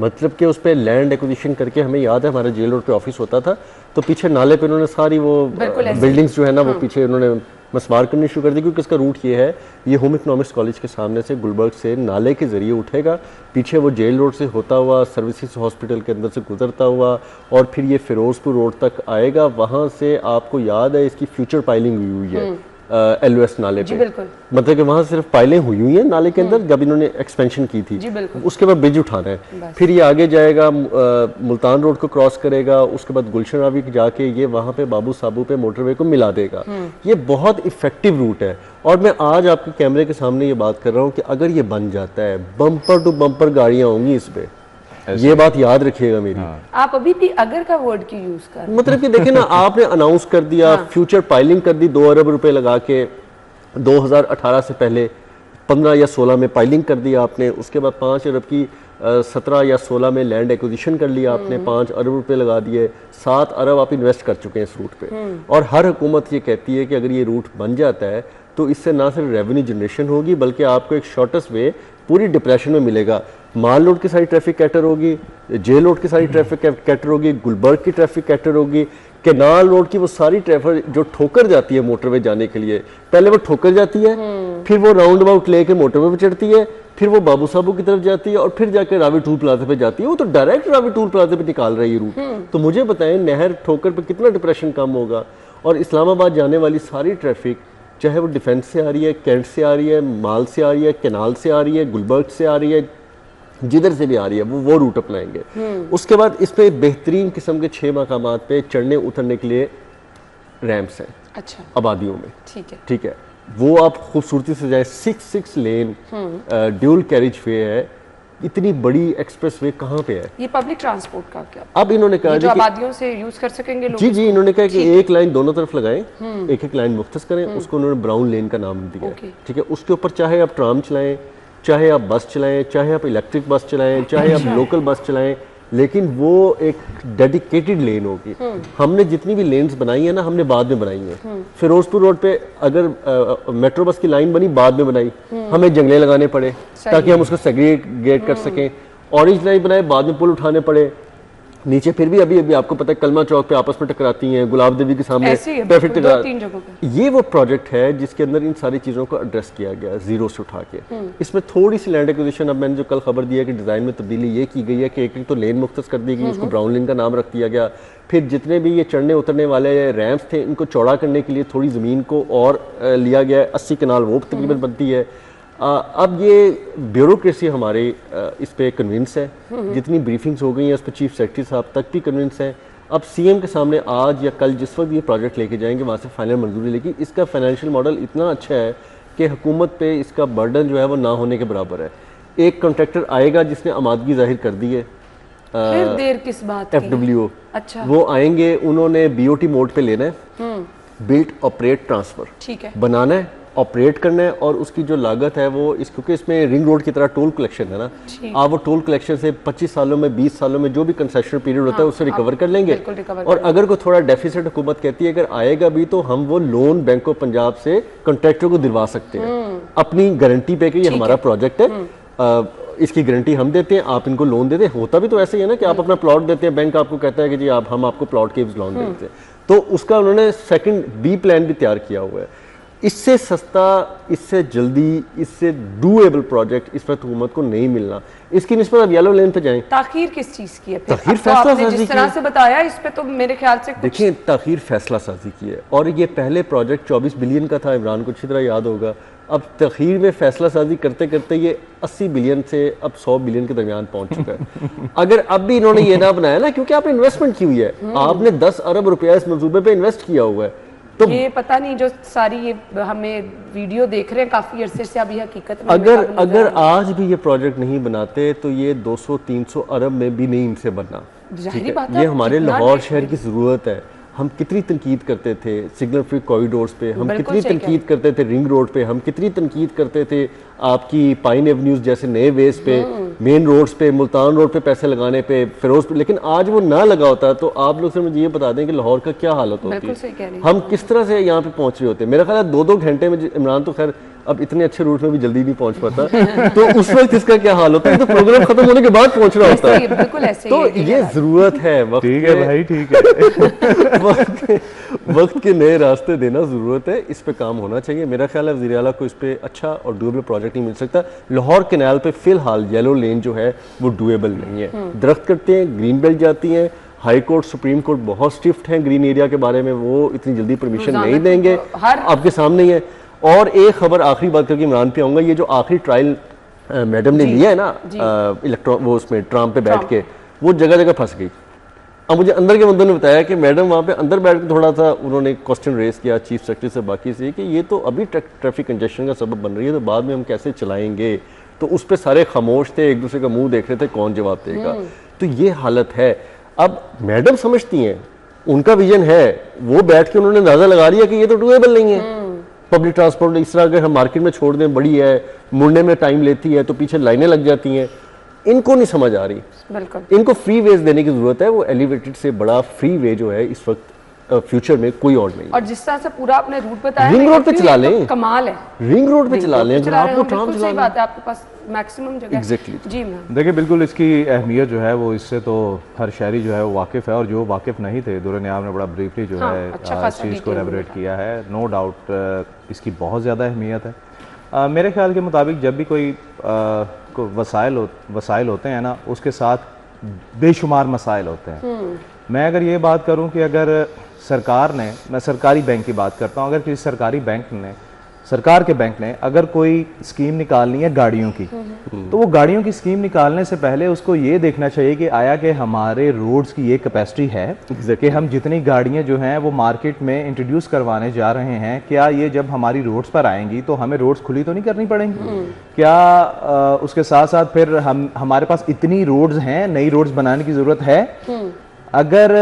मतलब कि उस पर लैंड एक्विजिशन करके, हमें याद है हमारे जेल रोड पे ऑफिस होता था, तो पीछे नाले पे उन्होंने सारी वो बिल्डिंग्स जो है ना वो पीछे उन्होंने मसमार करनी शुरू कर दी, क्योंकि इसका रूट ये है, ये होम इकोनॉमिक्स कॉलेज के सामने से गुलबर्ग से नाले के ज़रिए उठेगा, पीछे वो जेल रोड से होता हुआ सर्विसेज हॉस्पिटल के अंदर से गुजरता हुआ और फिर ये फिरोजपुर रोड तक आएगा। वहाँ से आपको याद है इसकी फ्यूचर पाइलिंग हुई है LOS नाले पे, मतलब कि वहाँ सिर्फ पाइलें हुई हैं नाले के अंदर जब इन्होंने एक्सपेंशन की थी। उसके बाद ब्रिज उठाना है, फिर ये आगे जाएगा, मुल्तान रोड को क्रॉस करेगा, उसके बाद गुलशन रावी जाके ये वहाँ पे बाबू साबू पे मोटरवे को मिला देगा। ये बहुत इफेक्टिव रूट है और मैं आज आपके कैमरे के सामने ये बात कर रहा हूँ कि अगर ये बन जाता है, बम्पर टू बम्पर गाड़ियाँ होंगी इस पे, ये बात याद रखिएगा मेरी। आप अभी भी अगर का वर्ड की यूज कर, मतलब कि देखें ना, आपने अनाउंस कर दिया, फ्यूचर पाइलिंग कर दी 2 अरब रुपए लगा के, 2018 से पहले 15 या 16 में पाइलिंग कर दिया आपने, उसके बाद 5 अरब की 17 या 16 में लैंड एक्विजिशन कर लिया आपने, 5 अरब रुपए लगा दिए, 7 अरब आप इन्वेस्ट कर चुके हैं इस रूट पे। और हर हुकूमत ये कहती है कि अगर ये रूट बन जाता है तो इससे ना सिर्फ रेवेन्यू जनरेशन होगी बल्कि आपको एक शॉर्टेस्ट वे पूरी डिप्रेशन में मिलेगा। माल रोड की सारी ट्रैफिक कैटर होगी, जेल रोड की सारी ट्रैफिक कैटर होगी, गुलबर्ग की ट्रैफिक कैटर होगी, केनाल रोड की वो सारी ट्रैफिक जो ठोकर जाती है मोटरवे जाने के लिए, पहले वो ठोकर जाती है, फिर वो राउंड अबाउट लेके मोटरवे पे चढ़ती है, फिर वो बाबू साबू की तरफ जाती है और फिर जाके रावी टूल प्लाजा पे जाती है। वो तो डायरेक्ट रावी टूल प्लाजा पे निकाल रही है रूट। तो मुझे बताएं, नहर ठोकर पे कितना डिप्रेशन कम होगा। और इस्लामाबाद जाने वाली सारी ट्रैफिक, चाहे वो डिफेंस से आ रही है, कैंट से आ रही है, माल से आ रही है, केनाल से आ रही है, गुलबर्ग से आ रही है, जिधर से भी आ रही है वो रूट अपनाएंगे। उसके बाद इस पे बेहतरीन किस्म के 6 मकामात पे चढ़ने उतरने के लिए रैंप्स हैं। अच्छा, आबादियों में। ठीक है, वो आप खूबसूरती से जाए। 6 लेन ड्यूल कैरिज वे है। इतनी बड़ी एक्सप्रेस वे कहाँ पे है? ये पब्लिक ट्रांसपोर्ट का क्या? अब इन्होंने कहा जो आबादियों से यूज कर सकेंगे लोग। जी, इन्होंने कहा कि एक लाइन दोनों तरफ लगाएं, एक लाइन मुख्तस करें, उसको उन्होंने ब्राउन लेन का नाम दिया। ठीक है, उसके ऊपर चाहे आप ट्राम चलाएं, चाहे आप बस चलाएं, चाहे आप इलेक्ट्रिक बस चलाएं, चाहे आप लोकल बस चलाएं, लेकिन वो एक डेडिकेटेड लेन होगी। हमने जितनी भी लेन्स बनाई है ना, हमने बाद में बनाई है। फिरोजपुर रोड पे अगर मेट्रो बस की लाइन बनी, बाद में बनाई, हमें जंगले लगाने पड़े ताकि हम उसको सेग्रीगेट कर सकें। ऑरेंज लाइन बनाए, बाद में पुल उठाने पड़े, नीचे फिर भी अभी अभी आपको पता है कलमा चौक पे आपस में टकराती हैं, गुलाब देवी के सामने ऐसे ही है, ट्रैफिक बिल्कुल, 2-3 जगहों पे। ये वो प्रोजेक्ट है जिसके अंदर इन सारी चीज़ों को एड्रेस किया गया जीरो से उठा के। इसमें थोड़ी सी लैंड एक्विजिशन, अब मैंने जो कल खबर दी है कि डिज़ाइन में तब्दीली ये की गई है कि एक तो लेन मुख्तस कर दी गई, उसको ब्राउन लेन का नाम रख दिया गया। फिर जितने भी ये चढ़ने उतरने वाले रैंप्स थे इनको चौड़ा करने के लिए थोड़ी ज़मीन को और लिया गया है, 80 कनाल वो तकरीबन बनती है। अब ये ब्यूरोक्रेसी हमारे इस पे कन्विंस है, जितनी ब्रीफिंग्स हो गई हैं उस पर चीफ सेक्रेटरी साहब तक भी कन्विंस है। अब सीएम के सामने आज या कल जिस वक्त ये प्रोजेक्ट लेके जाएंगे वहाँ से फाइनल मंजूरी लेगी। इसका फाइनेंशियल मॉडल इतना अच्छा है कि हुकूमत पे इसका बर्डन जो है वो ना होने के बराबर है। एक कॉन्ट्रैक्टर आएगा जिसने आमादगी जाहिर कर दी है, फिर देर किस बात की? FWO, अच्छा, वो आएंगे, उन्होंने BOT मोड पे लेना है, बिल्ट ऑपरेट ट्रांसफर ठीक है, बनाना है, ऑपरेट करना है, और उसकी जो लागत है वो क्योंकि इसमें रिंग रोड की तरह टोल कलेक्शन है ना, आप वो टोल कलेक्शन से 25 सालों में 20 सालों में जो भी कंसेशन पीरियड होता है उससे रिकवर कर लेंगे। और अगर कोई थोड़ा डेफिसिट हुकूमत कहती है अगर आएगा भी तो हम वो लोन बैंक ऑफ पंजाब से कॉन्ट्रैक्टर को दिलवा सकते हैं अपनी गारंटी पे कि ये हमारा प्रोजेक्ट है, इसकी गारंटी हम देते हैं, आप इनको लोन देते हैं। होता भी तो ऐसे ही है ना कि आप अपना प्लॉट देते हैं, बैंक आपको कहता है कि जी हम आपको प्लॉट के लोन देते हैं, तो उसका उन्होंने सेकंड B प्लान भी तैयार किया हुआ है। इससे सस्ता, इससे जल्दी, इससे डूएबल प्रोजेक्ट इस वक्त हुकूमत को नहीं मिलना। इसकी निस्बत अब येलो लेन पे जाएं। ताखीर किस चीज की है? फिर ताखीर अब तो फैसला आपने साजी जिस की तरह है। से बताया इस पे तो मेरे ख्याल से कुछ देखिए ताखीर फैसला साजी की है, और ये पहले प्रोजेक्ट 24 बिलियन का था, इमरान को अच्छी तरह याद होगा। अब तखीर में फैसला साजी करते करते ये 80 बिलियन से अब 100 बिलियन के दरमियान पहुंच चुका है। अगर अब भी इन्होंने ये ना बनाया ना, क्योंकि आपने इन्वेस्टमेंट की हुई है, आपने 10 अरब रुपया इस मंसूबे पे इन्वेस्ट किया हुआ है, तो ये पता नहीं जो सारी ये हमें वीडियो देख रहे हैं काफी अरसे से, अभी हकीकत में अगर आज भी ये प्रोजेक्ट नहीं बनाते तो ये 200-300 अरब में भी नहीं इनसे बनना। जाहिर बात है, ये हमारे कितना लाहौर देख शहर की ज़रूरत है। हम कितनी तनकीद करते थे सिग्नल फ्री कॉरिडोर्स पे, हम बिल्कुल कितनी सही तनकीद करते थे रिंग रोड पे, हम कितनी तनकीद करते थे आपकी पाइन एवेन्यूज जैसे नए वेज पे, मेन रोड्स पे, मुल्तान रोड पे पैसे लगाने पे, फिरोज पे। लेकिन आज वो ना लगा होता तो आप लोग से मुझे ये बता दें कि लाहौर का क्या हालत होती बिल्कुल सही कह रहे हैं। हम किस तरह से यहाँ पे पहुंच रहे होते। मेरा ख्याल है 2-2 घंटे में, इमरान तो खैर अब इतने अच्छे रूट में भी जल्दी नहीं पहुंच पाता तो उस वक्त इसका क्या हाल होता है, तो प्रोग्राम खत्म होने के बाद पहुंच रहा होता है। बिल्कुल ऐसे तो ये जरूरत है वक्त, ठीक है भाई, ठीक है। वक्त के नए रास्ते देना जरूरत है, इस पे काम होना चाहिए। मेरा ख्याल है वज़ीर आला को इस पे अच्छा और डूएबल प्रोजेक्ट नहीं मिल सकता। लाहौर कैनाल पे फिलहाल येलो लेन जो है वो डूएबल नहीं है। दरख्त कटते हैं, ग्रीन बेल्ट जाती हैं, हाई कोर्ट सुप्रीम कोर्ट बहुत स्ट्रिक्ट हैं ग्रीन एरिया के बारे में, वो इतनी जल्दी परमिशन नहीं देंगे, आपके सामने ही है। और एक खबर आखिरी बात करके इमरान पे आऊंगा, ये जो आखिरी ट्रायल मैडम ने लिया है ना इलेक्ट्रॉन वो उसमें ट्राम पे बैठ के, वो जगह जगह फंस गई। अब मुझे अंदर के बंदों ने बताया कि मैडम वहाँ पे अंदर बैठ के थोड़ा सा उन्होंने क्वेश्चन रेस किया चीफ सेक्रेटरी से बाकी से कि ये तो अभी ट्रैफिक कंजेशन का सबब बन रही है, तो बाद में हम कैसे चलाएंगे। तो उस पर सारे खामोश थे, एक दूसरे का मुंह देख रहे थे कौन जवाब देगा। तो ये हालत है। अब मैडम समझती हैं, उनका विजन है, वो बैठ के उन्होंने अंदाजा लगा लिया कि ये तो डूएबल नहीं है। पब्लिक ट्रांसपोर्ट इस तरह अगर हम मार्केट में छोड़ दें, बड़ी है, मुड़ने में टाइम लेती है, तो पीछे लाइनें लग जाती हैं। इनको नहीं समझ आ रही, बिल्कुल इनको फ्री वेज देने की जरूरत है। वो एलिवेटेड से बड़ा फ्री वे जो है इस वक्त फ्यूचर में कोई और नहीं। और जिस तरह से पूरा आपने रूट बताया, रिंग रोड पे चला लें, कमाल है। रिंग रोड पे चला लें, अगर आपको ट्राम सही बात है, आपके पास मैक्सिमम जगह एग्जैक्टली। जी मैम, देखिए बिल्कुल इसकी अहमियत जो है वो इससे तो हर शहरी जो है वो वाकिफ़ है, और जो वाकिफ़ नहीं थे दुर्नियाम ने बड़ा ब्रीफली जो है इस चीज़ को एलेबोरेट किया है। नो डाउट इसकी बहुत ज़्यादा अहमियत है। मेरे ख्याल के मुताबिक जब भी कोई वसाइल होते हैं ना, उसके साथ बेशुमार मसाइल होते हैं। मैं अगर ये बात करूं कि अगर सरकार ने, मैं सरकारी बैंक की बात करता हूं, अगर किसी सरकारी बैंक ने, सरकार के बैंक ने अगर कोई स्कीम निकालनी है गाड़ियों की, तो वो गाड़ियों की स्कीम निकालने से पहले उसको ये देखना चाहिए कि आया कि हमारे रोड्स की ये कैपेसिटी है कि हम जितनी गाड़ियां जो हैं वो मार्केट में इंट्रोड्यूस करवाने जा रहे हैं, क्या ये जब हमारी रोड्स पर आएंगी तो हमें रोड्स खुली तो नहीं करनी पड़ेंगी? क्या उसके साथ साथ फिर हमारे पास इतनी रोड्स हैं, नई रोड्स बनाने की ज़रूरत है? अगर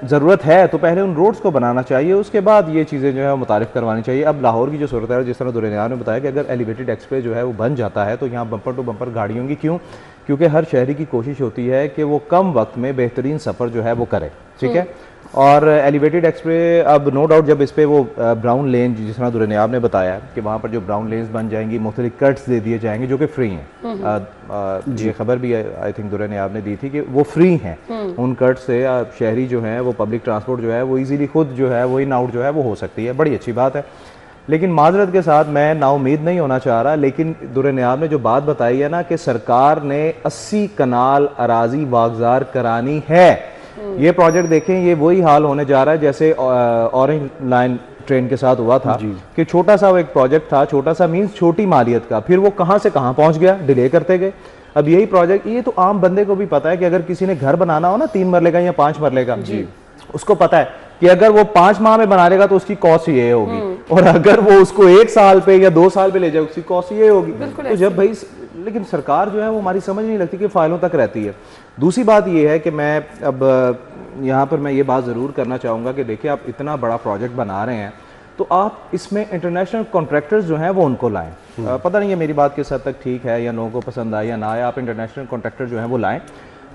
ज़रूरत है तो पहले उन रोड्स को बनाना चाहिए, उसके बाद ये चीज़ें जो है वो मुतारिफ करवानी चाहिए। अब लाहौर की जो सूरत है, जिस तरह दुर्नियाम ने बताया कि अगर एलिवेटेड एक्सप्रेस जो है वो बन जाता है तो यहाँ बम्पर टू बम्पर गाड़ियों की क्यों क्योंकि हर शहरी की कोशिश होती है कि वो कम वक्त में बेहतरीन सफ़र जो है वो करे, ठीक है। और एलिवेटेड एक्सप्रेस अब नो डाउट जब इस पे वो ब्राउन लेन जिस तरह दुरनियाब ने बताया कि वहाँ पर जो ब्राउन लेन्स बन जाएंगी, मुख्तलिफ कट्स दे दिए जाएंगे जो कि फ्री हैं। ये खबर भी आई थिंक दुरनियाब ने दी थी कि वो फ्री हैं। उन कट से शहरी जो हैं वो पब्लिक ट्रांसपोर्ट जो है वो ईजीली खुद जो है वो इन आउट जो है वो हो सकती है, बड़ी अच्छी बात है। लेकिन माजरत के साथ मैं नाउमीद नहीं होना चाह रहा, लेकिन दुरनियाब ने जो बात बताई है ना कि सरकार ने 80 कनाल अराजी वागजार करानी है, ये प्रोजेक्ट देखें ये वही हाल होने जा रहा है जैसे ऑरेंज लाइन ट्रेन के साथ हुआ था कि छोटा सा वो एक प्रोजेक्ट था, छोटा सा मीन्स छोटी मालियत का, फिर वो कहाँ से कहाँ पहुँच गया, डिले करते गए। अब यही प्रोजेक्ट, ये तो आम बंदे को भी पता है कि अगर किसी ने घर बनाना हो ना 3 मरले का या 5 मरले का, उसको पता है कि अगर वो 5 माह में बना लेगा तो उसकी कॉस्ट ये होगी, और अगर वो उसको 1 साल पे या 2 साल पे ले जाए उसकी कॉस्ट ये होगी। तो जब भाई, लेकिन सरकार जो है वो हमारी समझ नहीं लगती कि फाइलों तक रहती है। दूसरी बात ये है कि मैं अब यहाँ पर मैं ये बात ज़रूर करना चाहूँगा कि देखिए आप इतना बड़ा प्रोजेक्ट बना रहे हैं तो आप इसमें इंटरनेशनल कॉन्ट्रैक्टर्स जो हैं वो उनको लाएं। पता नहीं है मेरी बात किस हद तक ठीक है या लोगों को पसंद आए या ना आए, आप इंटरनेशनल कॉन्ट्रैक्टर जो हैं वो लाएं।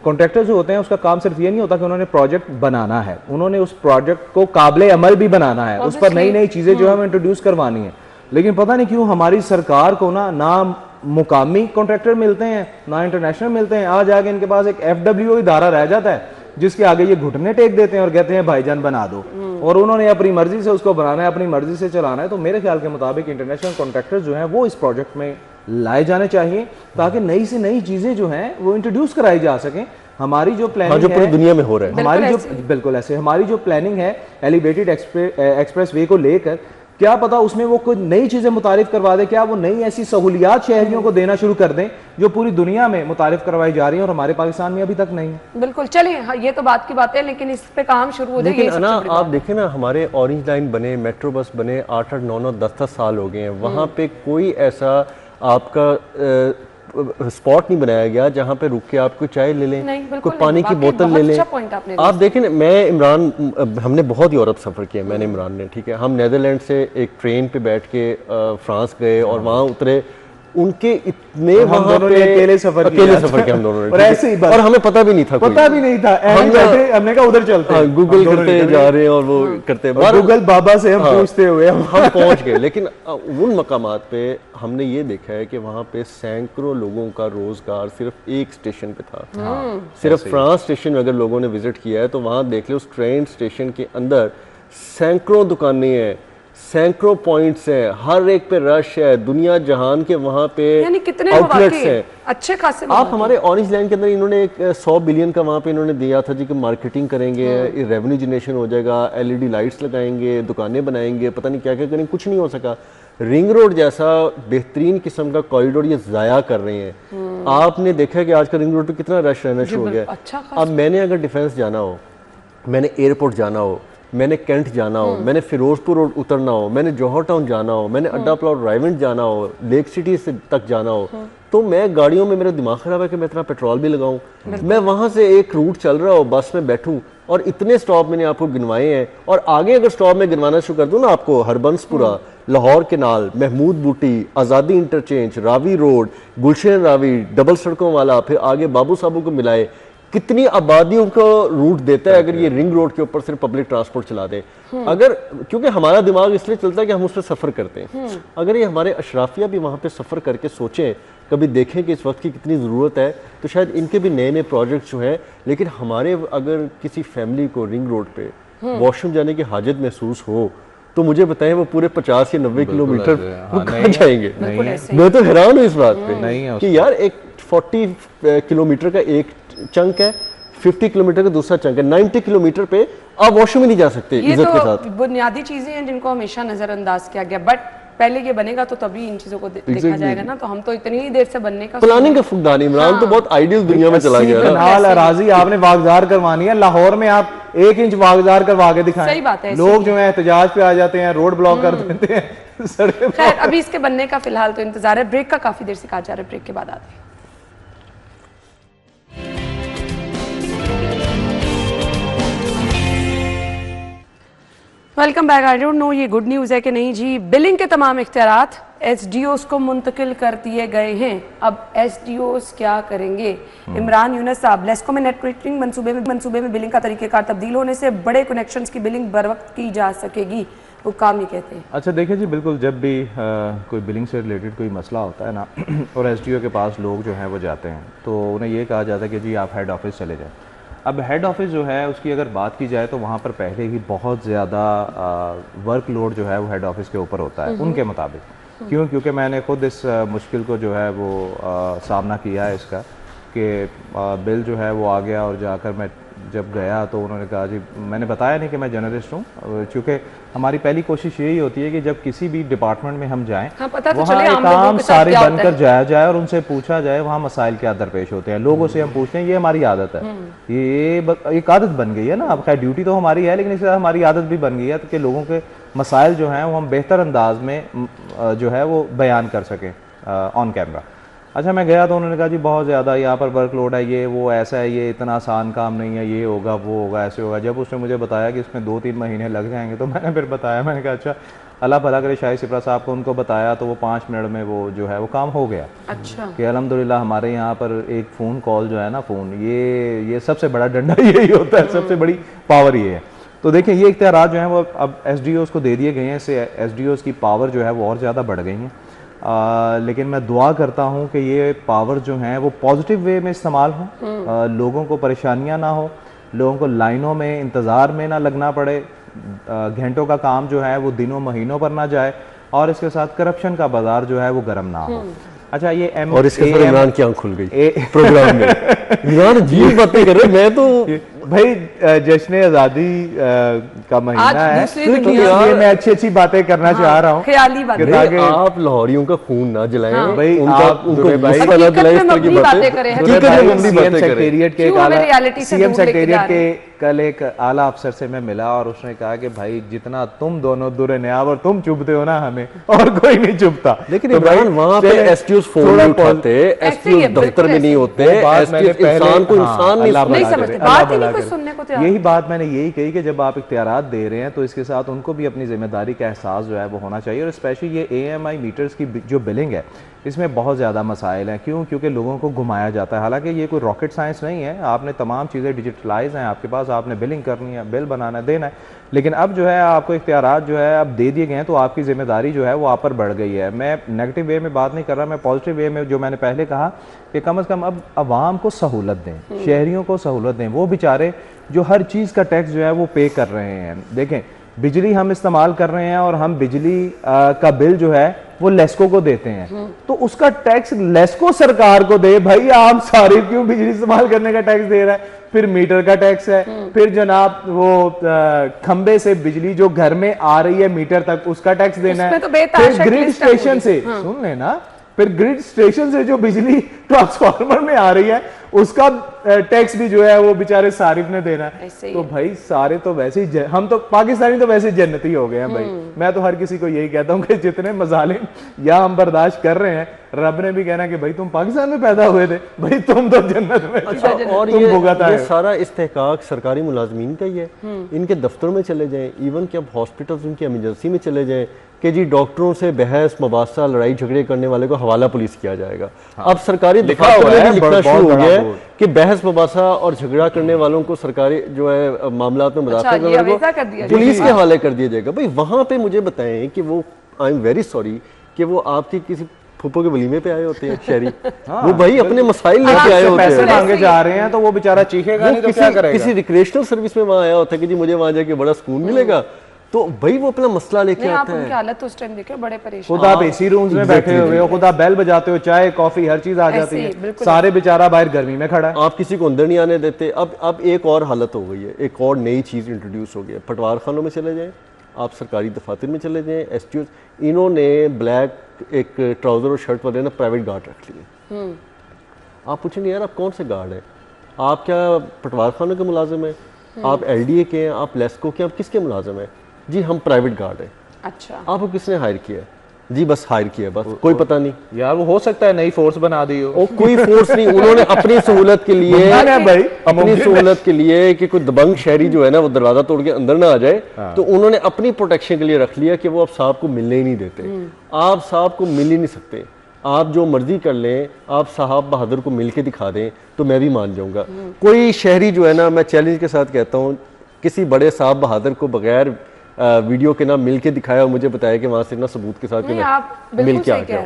कॉन्ट्रैक्टर जो होते हैं उसका काम सिर्फ ये नहीं होता कि उन्होंने प्रोजेक्ट बनाना है, उन्होंने उस प्रोजेक्ट को काबिले अमल भी बनाना है, उस पर नई नई चीज़ें जो है वो इंट्रोड्यूस करवानी है। लेकिन पता नहीं क्यों हमारी सरकार को ना मुकामी कॉन्ट्रैक्टर मिलते हैं ना इंटरनेशनल मिलते हैं। आज आगे इनके पास एक FWO इदारा रह जाता है जिसके आगे ये घुटने टेक देते हैं और कहते हैं भाईजान बना दो, और उन्होंने अपनी मर्जी से उसको बनाना है, अपनी मर्जी से चलाना है। तो मेरे ख्याल के मुताबिक इंटरनेशनल कॉन्ट्रैक्टर जो हैं वो इस प्रोजेक्ट में लाए जाने चाहिए ताकि नई से नई चीजें जो हैं वो इंट्रोड्यूस कराई जा सकें। हमारी जो प्लानिंग जो पूरी दुनिया में हो रहा है, हमारी जो बिल्कुल ऐसे हमारी जो प्लानिंग है एलिवेटेड एक्सप्रेस वे को लेकर, क्या पता उसमें वो कुछ नई चीजें मुतारिफ करवा दे, क्या वो नई ऐसी सहूलियात शहरियों को देना शुरू कर दें जो पूरी दुनिया में मुतारिफ करवाई जा रही है और हमारे पाकिस्तान में अभी तक नहीं है। बिल्कुल, चलिए हाँ, ये तो बात की बात है, लेकिन इस पे काम शुरू हो जाए। ना आप देखें ना, हमारे ऑरेंज लाइन बने, मेट्रो बस बने 8-8, 9-9, 10-10 साल हो गए हैं, वहाँ पे कोई ऐसा आपका स्पॉट नहीं बनाया गया जहाँ पे रुक के आप कोई चाय ले लें, कोई पानी की बोतल ले लें। आप देखें ना, मैं इमरान, हमने बहुत यूरोप सफ़र किया, मैंने इमरान ने, ठीक है, हम नेदरलैंड से एक ट्रेन पे बैठ के फ्रांस गए और वहाँ उतरे, उनके इतने वहाँ पे अकेले सफर किया हम दोनों ने, और ऐसे ही बस, और हमें पता भी नहीं था हमने कहा उधर चलते हैं, गूगल करते जा रहे हैं और वो करते हैं, गूगल बाबा से हम पूछते हुए हम पहुंच गए। लेकिन उन मकामात पे हमने ये देखा है कि वहाँ पे सैकड़ों लोगों का रोजगार सिर्फ एक स्टेशन पे था। सिर्फ फ्रांस स्टेशन में अगर लोगों ने विजिट किया है तो वहाँ देख लो, उस ट्रेन स्टेशन के अंदर सैकड़ों दुकानें हैं, सैकड़ों पॉइंट्स हैं, हर एक पे रश है, दुनिया जहान के वहाँ पे आउटलेट्स हैं अच्छे खासे। आप हमारे ऑरेंज लैंड के अंदर इन्होंने एक 100 बिलियन का वहाँ पे इन्होंने दिया था जी कि मार्केटिंग करेंगे, रेवेन्यू जनरेशन हो जाएगा, LED लाइट्स लगाएंगे, दुकानें बनाएंगे, पता नहीं क्या क्या करेंगे, कुछ नहीं हो सका। रिंग रोड जैसा बेहतरीन किस्म का कॉरिडोर ये ज़ाया कर रहे हैं। आपने देखा कि आजकल रिंग रोड पे कितना रश रहना शुरू हो गया। अब मैंने अगर डिफेंस जाना हो, मैंने एयरपोर्ट जाना हो, मैंने कैंट जाना हो, मैंने फिरोजपुर रोड उतरना हो, मैंने जौहर टाउन जाना हो, मैंने अड्डा प्लॉट राइवेंट जाना हो, लेक सिटी से तक जाना हो, तो मैं गाड़ियों में, मेरा दिमाग खराब है कि मैं इतना पेट्रोल भी लगाऊं। मैं वहां से एक रूट चल रहा हो, बस में बैठूं और इतने स्टॉप मैंने आपको गिनवाए हैं, और आगे अगर स्टॉप में गिनवाना शुरू कर दूं ना आपको, हरबंसपुरा, लाहौर केनाल, महमूद बूटी, आज़ादी इंटरचेंज, रावी रोड, गुलशन रावी, डबल सड़कों वाला, फिर आगे बाबू साहब को मिलाए, कितनी आबादियों को रूट देता है अगर ये रिंग रोड के ऊपर सिर्फ पब्लिक ट्रांसपोर्ट चला दे। अगर, क्योंकि हमारा दिमाग इसलिए चलता है कि हम उस पर सफ़र करते हैं, अगर ये हमारे अशराफिया भी वहाँ पे सफ़र करके सोचें, कभी देखें कि इस वक्त की कितनी ज़रूरत है, तो शायद इनके भी नए नए प्रोजेक्ट्स जो हैं। लेकिन हमारे अगर किसी फैमिली को रिंग रोड पे वॉशरूम जाने की हाजत महसूस हो तो मुझे बताएं वो पूरे 50 या 90 किलोमीटर कहाँ जाएंगे? मैं तो हैरान हूँ इस बात पे कि यार एक 40 किलोमीटर का एक चंक है, 50 किलोमीटर का दूसरा चंक है, 90 किलोमीटर पे आप वॉशरूम में नहीं जा सकते इज्जत के साथ। ये तो बुनियादी चीजें हैं जिनको हमेशा नजरअंदाज किया गया, बट पहले ये बनेगा तो तभी इन चीजों को देखा जाएगा ना। तो हम तो इतनी ही देर से बनने का प्लानिंग का फुकदान, इमरान तो बहुत आइडियल दुनिया में चला गया। कनाल अराजी आपने वागजार करवानी है, लाहौर में आप 1 इंच वागजार करवा के दिखाएं। सही बात है, लोग जो है एहतजाज पे आ जाते हैं, रोड ब्लॉक कर देते हैं, सड़कें। खैर अभी इसके बनने का फिलहाल तो इंतजार है, ब्रेक का काफी देर से कहा जा रहा है, ब्रेक के बाद आते हैं। Welcome back. I don't know ये गुड न्यूज़ है कि नहीं जी। बिलिंग के तमाम इख्तियारात एसडीओस को मुंतकिल कर दिए गए हैं। अब एसडीओस क्या करेंगे? इमरान यूनुस साहब, लेस्को में नेटवर्किंग मंसूबे में बिलिंग का तरीक़ेकार तब्दील होने से बड़े कनेक्शंस की बिलिंग बर वक्त की जा सकेगी, वो काम ही कहते हैं। अच्छा देखिए जी, बिल्कुल जब भी कोई बिलिंग से रिलेटेड कोई मसला होता है ना और एसडीओ के पास लोग जो हैं वो जाते हैं तो उन्हें ये कहा जाता है कि जी आप हेड ऑफिस चले जाएं। अब हेड ऑफिस जो है उसकी अगर बात की जाए तो वहाँ पर पहले ही बहुत ज़्यादा वर्कलोड जो है वो हेड ऑफिस के ऊपर होता है उनके मुताबिक। क्यों? क्योंकि मैंने खुद इस मुश्किल को जो है वो सामना किया है इसका कि बिल जो है वो आ गया और जाकर मैं जब गया तो उन्होंने कहा जी, मैंने बताया नहीं कि मैं जर्नलिस्ट हूँ, क्योंकि हमारी पहली कोशिश यही होती है कि जब किसी भी डिपार्टमेंट में हम जाएं वहाँ एक काम सारे बनकर जाया जाए और उनसे पूछा जाए वहाँ मसाइल क्या दरपेश होते हैं। लोगों से हम पूछते हैं, ये हमारी आदत है, ये एक आदत बन गई है ना। अब खैर ड्यूटी तो हमारी है लेकिन इसके साथ हमारी आदत भी बन गई है कि लोगों के मसाइल जो हैं वो हम बेहतर अंदाज में जो है वो बयान कर सकें ऑन कैमरा। अच्छा मैं गया तो उन्होंने कहा जी बहुत ज़्यादा यहाँ पर वर्कलोड है, ये वो ऐसा है, ये इतना आसान काम नहीं है, ये होगा वो होगा ऐसे होगा। जब उसने मुझे बताया कि इसमें 2-3 महीने लग जाएंगे तो मैंने फिर बताया, मैंने कहा अच्छा अल्लाह भला करे शाहिद सिपरा साहब को, उनको बताया तो वो 5 मिनट में वो जो है वो काम हो गया। अच्छा कि अल्हम्दुलिल्लाह हमारे यहाँ पर एक फ़ोन कॉल जो है ना, फ़ोन ये सबसे बड़ा डंडा यही होता है, सबसे बड़ी पावर ये है। तो देखें ये इख्तियारात जो हैं वो अब एसडीओज़ को दे दिए गए हैं, इससे एसडीओज़ की पावर जो है वो और ज़्यादा बढ़ गई हैं। लेकिन मैं दुआ करता हूँ कि ये पावर जो हैं वो पॉजिटिव वे में इस्तेमाल हो, लोगों को परेशानियाँ ना हो, लोगों को लाइनों में इंतज़ार में ना लगना पड़े, घंटों का काम जो है वो दिनों महीनों पर ना जाए और इसके साथ करप्शन का बाजार जो है वो गर्म ना हो। अच्छा ये और इसके साथ इमरान की आंख खुल गई प्रोग्राम में। इमरान अजीब बातें कर रहे हैं। मैं तो भाई जश्न आज़ादी का महीना है तो ये मैं अच्छी बातें करना चाह रहा हूँ। ख्याली बातें आप लाहौरियों का खून ना जलाएं। भाई सीएम सेक्रेटेरिएट के कल एक आला अफसर से मैं मिला और उसने कहा कि भाई जितना तुम दोनों दुरे न्याब और तुम चुभते हो ना हमें, और कोई नहीं चुभता। लेकिन इमरान वहाँ पे एसटीओ फोन नहीं उठाते, एसटीओ दफ्तर में नहीं होते, इंसान को इंसान नहीं समझते। यही बात मैंने यही कही कि जब आप इख्तियारात दे रहे हैं तो इसके साथ उनको भी अपनी जिम्मेदारी का एहसास जो है वो होना चाहिए। और स्पेशली ये AMI मीटर्स की जो बिलिंग है इसमें बहुत ज़्यादा मसाइल हैं। क्यों? क्योंकि लोगों को घुमाया जाता है। हालांकि ये कोई रॉकेट साइंस नहीं है, आपने तमाम चीज़ें डिजिटलाइज हैं आपके पास, आपने बिलिंग करनी है, बिल बनाना है, देना है। लेकिन अब जो है आपको इख्तियारात जो है अब दे दिए गए हैं तो आपकी जिम्मेदारी जो है वो आप पर बढ़ गई है। मैं नेगेटिव वे में बात नहीं कर रहा, मैं पॉजिटिव वे में जो मैंने पहले कहा कि कम से कम अब आवाम को सहूलत दें, शहरियों को सहूलत दें। वो बेचारे जो हर चीज़ का टैक्स जो है वो पे कर रहे हैं। देखें बिजली हम इस्तेमाल कर रहे हैं और हम बिजली का बिल जो है वो लेस्को को देते हैं तो उसका टैक्स लेस्को सरकार को दे। भाई आप सारे क्यों बिजली इस्तेमाल करने का टैक्स दे रहा है? फिर मीटर का टैक्स है, फिर जनाब वो खंबे से बिजली जो घर में आ रही है मीटर तक उसका टैक्स देना है। तो फिर ग्रिड स्टेशन से सुन लेना, फिर ग्रिड स्टेशन से जो बिजली ट्रांसफार्मर में आ रही है उसका टैक्स भी जो है वो बेचारे सारिफ ने देना है। तो भाई सारे तो वैसे ही हम तो पाकिस्तानी तो वैसे जन्नती हो गए हैं भाई। मैं तो हर किसी को यही कहता हूँ कि जितने मजालिम या हम बर्दाश्त कर रहे हैं, रब ने भी कहना कि भाई तुम पाकिस्तान में पैदा हुए थे, भाई तुम तो जन्नत में। अच्छा, और ये सारा इस्तेहकाक सरकारी मुलाजमीन का ही है। इनके दफ्तर में चले जाएं, इवन कि अब हॉस्पिटल्स उनकी इमरजेंसी में चले जाएं कि जी डॉक्टरों से बहस मुबासा लड़ाई झगड़े करने वाले को हवाला पुलिस किया जाएगा। अब सरकारी दफ्तर में भी लिखना शुरू हो गया है कि बहस मुबासा और झगड़ा करने वालों को सरकारी जो है मामलात में मुदाखलत करने वालों को पुलिस के हवाले कर दिया जाएगा। भाई वहां पे मुझे बताएं कि वो आई एम वेरी सॉरी कि वो आपकी किसी फूफो के वलीमे पे आए होते हैं शहरी, वो भाई अपने मसाइल लेके आए होते हैं, पैसे मांगे जा रहे हैं तो वो बेचारा चीखेगा नहीं तो क्या करेगा? किसी रिक्रिएशनल सर्विस में वहां आया होता है कि जी मुझे वहां जाके बड़ा सुकून मिलेगा, तो भाई वो अपना मसला लेके आता है। आप उनकी हालत उस टाइम देखे बड़े परेशान, खुद आप एसी रूम्स में बैठे हुए हो, खुद आप बेल बजाते हो, चाय कॉफी हर चीज आ जाती है, सारे बेचारा बाहर गर्मी में खड़ा है, आप किसी को अंदर नहीं आने देते। अब एक और हालत हो गई है, एक और नई चीज इंट्रोड्यूस हो गई है। पटवार खानों में चले जाएं, आप सरकारी दफातर में चले जाएं, एसटीओ इन्होंने ब्लैक एक ट्राउजर और शर्ट वाले ना प्राइवेट गार्ड रख लिए। आप पूछेंगे यार आप कौन से गार्ड है, आप क्या पटवार खानों के मुलाजिम हैं, आप LDA के हैं, आप लेस्को के, आप किसके मुलाजिम हैं? जी हम प्राइवेट गार्ड हैं। अच्छा, आपको किसने हायर किया? जी बस हायर किया, बस कोई पता नहीं यार, वो हो सकता है नई फोर्स बना दी हो। कोई फोर्स नहीं, उन्होंने अपनी सहूलत के लिए भाई, अपनी सहूलत के लिए कि कोई दबंग शहरी जो है ना वो दरवाजा तोड़ के अंदर ना आ जाए, तो उन्होंने अपनी प्रोटेक्शन के लिए रख लिया कि वो अब साहब को मिलने ही नहीं देते। आप साहब को मिल ही नहीं सकते, आप जो मर्जी कर लें, आप साहब बहादुर को मिल के दिखा दें तो मैं भी मान जाऊंगा। कोई शहरी जो है ना, मैं चैलेंज के साथ कहता हूँ, किसी बड़े साहब बहादुर को बगैर वीडियो के ना मिल के दिखाया और मुझे बताया कि वहां से ना सबूत के साथ मैं मिल के आ गया।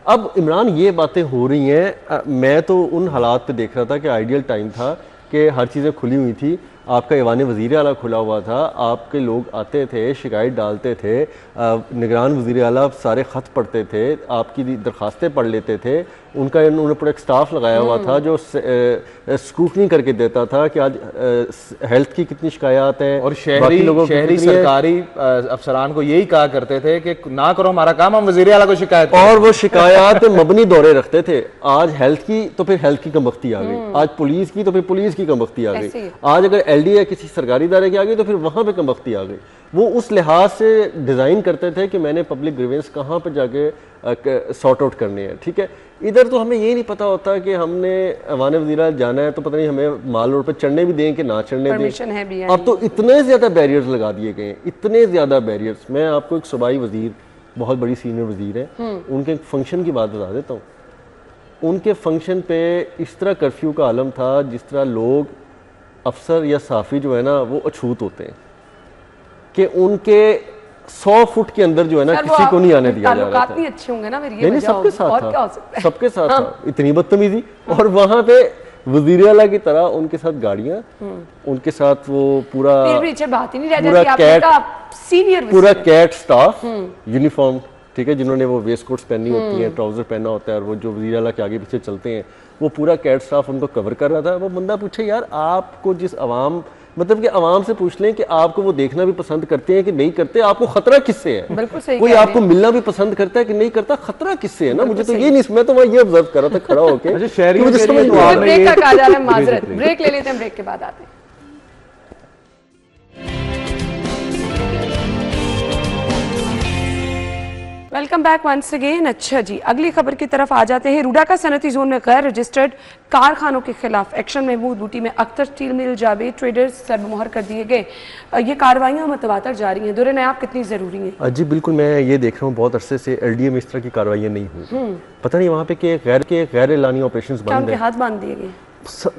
अब इमरान ये बातें हो रही हैं, मैं तो उन हालात पे देख रहा था कि आइडियल टाइम था कि हर चीज़ें खुली हुई थी, आपका ईवान वज़ीर आला खुला हुआ था, आपके लोग आते थे, शिकायत डालते थे, निगरान वज़ीर आला सारे ख़त पढ़ते थे, आपकी दरखास्तें पढ़ लेते थे, उन्होंने पूरा एक स्टाफ लगाया हुआ था जो स्क्रूटनी करके देता था कि आज हेल्थ की कितनी शिकायत है। और शहरी सरकारी अफसरान को यही कहा करते थे कि ना करो हमारा काम, हम वज़ीर आला को शिकायत करें। और वो शिकायत मबनी दौरे रखते थे, आज हेल्थ की तो फिर हेल्थ की कमबख्ती आ गई, आज पुलिस की तो फिर पुलिस की कमबख्ती आ गई, आज अगर LD है किसी सरकारी इदारे की आ गई तो फिर वहां पे कमबख्ती आ गई। वो उस लिहाज से डिज़ाइन करते थे कि मैंने पब्लिक ग्रीवेंस कहाँ पे जाके सॉर्ट आउट करने हैं। ठीक है, इधर तो हमें ये नहीं पता होता कि हमने अवान वज़ीरा जाना है तो पता नहीं हमें माल रोड पे चढ़ने भी दें कि ना चढ़ने दें। अब तो इतने ज़्यादा बैरियर्स लगा दिए गए हैं, इतने ज़्यादा बैरियर्स। मैं आपको एक सूबाई वज़ीर, बहुत बड़ी सीनियर वज़ीर है, उनके फंक्शन की बात बता देता हूँ। उनके फंक्शन पे इस तरह कर्फ्यू का आलम था जिस तरह लोग, अफसर या साफ़ी जो है ना वो अछूत होते हैं कि उनके 100 फुट के अंदर जो है ना किसी को नहीं आने दिया जा रहा था। नहीं अच्छे होंगे ना, नहीं सबके साथ था, सबके साथ था, इतनी बदतमीजी। और वहां पे वज़ीर आला की तरह उनके साथ गाड़ियां, उनके साथ वो पूरा कैट स्टाफ यूनिफॉर्म, ठीक है, जिन्होंने वो वेस्ट कोट्स पहनी होती हैं, ट्राउजर पहना होता है, और वो जो वज़ीर आला के आगे पीछे चलते हैं, वो पूरा कैट स्टाफ उनको कवर कर रहा था। वो बंदा पूछे यार आपको जिस अवाम, मतलब कि अवाम से पूछ लें कि आपको वो देखना भी पसंद करते हैं कि नहीं करते, आपको खतरा किससे है? कोई आपको मिलना भी पसंद करता है कि नहीं करता, खतरा किससे है ना? मुझे तो ये नहीं, मैं तो वहाँ ये ऑब्जर्व कर रहा था खड़ा होके। ब्रेक ले लेते हैं, ब्रेक के बाद आते हैं। Welcome back once again. अच्छा जी, अगली खबर की तरफ आ जाते हैं। रूडा का सनती जोन में गैर रजिस्टर्ड कारखानों के खिलाफ एक्शन। महमूद बूटी में Akhtar steel mill, Javed traders सरबमोहर कर दिए गए। ये कार्रवाइयां मतवातर जारी हैं, दुरे नायाब कितनी जरूरी हैं? जी बिल्कुल, मैं ये देख रहा हूँ बहुत अरसे से LDA में इस तरह की कार्रवाइयां नहीं हुई। पता नहीं वहाँ पे कि गैर एलानी ऑपरेशन बंद है, हाथ बांध दिए गए।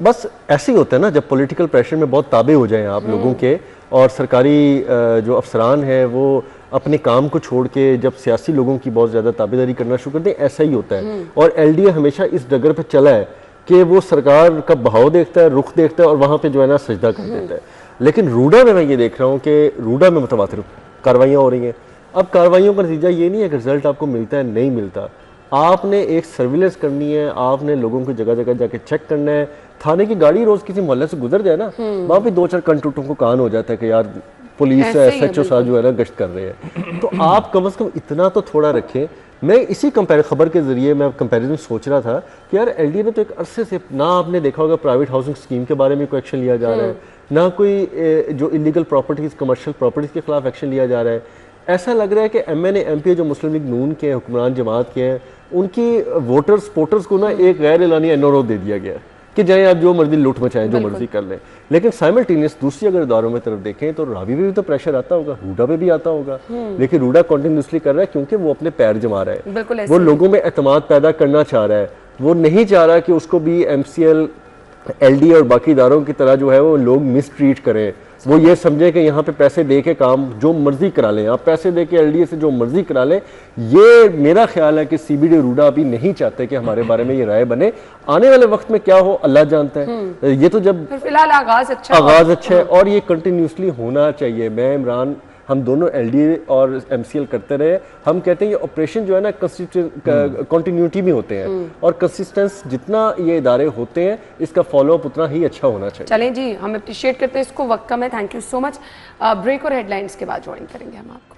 बस ऐसे ही होता है ना, जब पॉलिटिकल प्रेशर में बहुत ताबे हो जाए आप लोगों के, और सरकारी जो अफसरान है वो अपने काम को छोड़ के जब सियासी लोगों की बहुत ज़्यादा ताबेदारी करना शुरू कर दें, ऐसा ही होता है। और LDA हमेशा इस डगर पे चला है कि वो सरकार का बहाव देखता है, रुख देखता है, और वहाँ पे जो है ना सजदा कर देता है। लेकिन रूडा में मैं ये देख रहा हूँ कि रूडा में मुतवातिर कार्रवाइयाँ हो रही हैं। अब कार्रवाइयों का नतीजा ये नहीं है कि रिजल्ट आपको मिलता है, नहीं मिलता। आपने एक सर्विलेंस करनी है, आपने लोगों को जगह जगह जाके चेक करना है। थाने की गाड़ी रोज किसी मोहल्ले से गुजर जाए ना, वहाँ पे 2-4 कंटूटों को कान हो जाता है कि यार पुलिस SHO साहब जो है ना गश्त कर रहे हैं। तो आप कम से कम इतना तो थोड़ा रखें। मैं इसी खबर के जरिए मैं कंपैरिजन सोच रहा था कि यार LDA में तो एक अरसे से ना आपने देखा होगा प्राइवेट हाउसिंग स्कीम के बारे में कोई एक्शन लिया जा रहा है, ना कोई जो इलीगल प्रॉपर्टीज, कमर्शियल प्रॉपर्टीज के खिलाफ एक्शन लिया जा रहा है। ऐसा लग रहा है कि MNA MP जो मुस्लिम लीग नून के हुक्मरान जमात के हैं, उनकी वोटर्स पोर्टर्स को ना एक गैर एलानी एनओरो दे दिया गया कि जाए आप जो मर्जी लूट मचाएं, जो मर्जी कर लें। लेकिन साइमल्टेनियस दूसरी अगर इदारों में तरफ देखें तो रावी पे भी तो प्रेशर आता होगा, रूडा पे भी आता होगा, लेकिन रूडा कॉन्टिन्यूसली कर रहा है क्योंकि वो अपने पैर जमा रहा है, वो लोगों में एतमाद पैदा करना चाह रहा है। वो नहीं चाह रहा कि उसको भी MCL, LDA और बाकी इदारों की तरह जो है वो लोग मिसट्रीट करें। वो ये समझे कि यहाँ पे पैसे दे के काम जो मर्जी करा लें, आप पैसे दे के LDA से जो मर्जी करा लें। ये मेरा ख्याल है कि CBD रूडा अभी नहीं चाहते कि हमारे बारे में ये राय बने। आने वाले वक्त में क्या हो अल्लाह जानता है। ये तो जब फिलहाल आगाज अच्छा है और ये कंटिन्यूसली होना चाहिए। मैं इमरान, हम दोनों LDA और MCL करते रहे। हम कहते हैं ये ऑपरेशन जो है ना कंटिन्यूटी में होते हैं, और कंसिस्टेंस जितना ये इदारे होते हैं इसका फॉलोअप उतना ही अच्छा होना चाहिए। चलें जी, हम अप्रिशिएट करते हैं इसको। वक्त कम है, thank you so much. Break और हेडलाइंस के बाद ज्वाइन करेंगे हम आपको।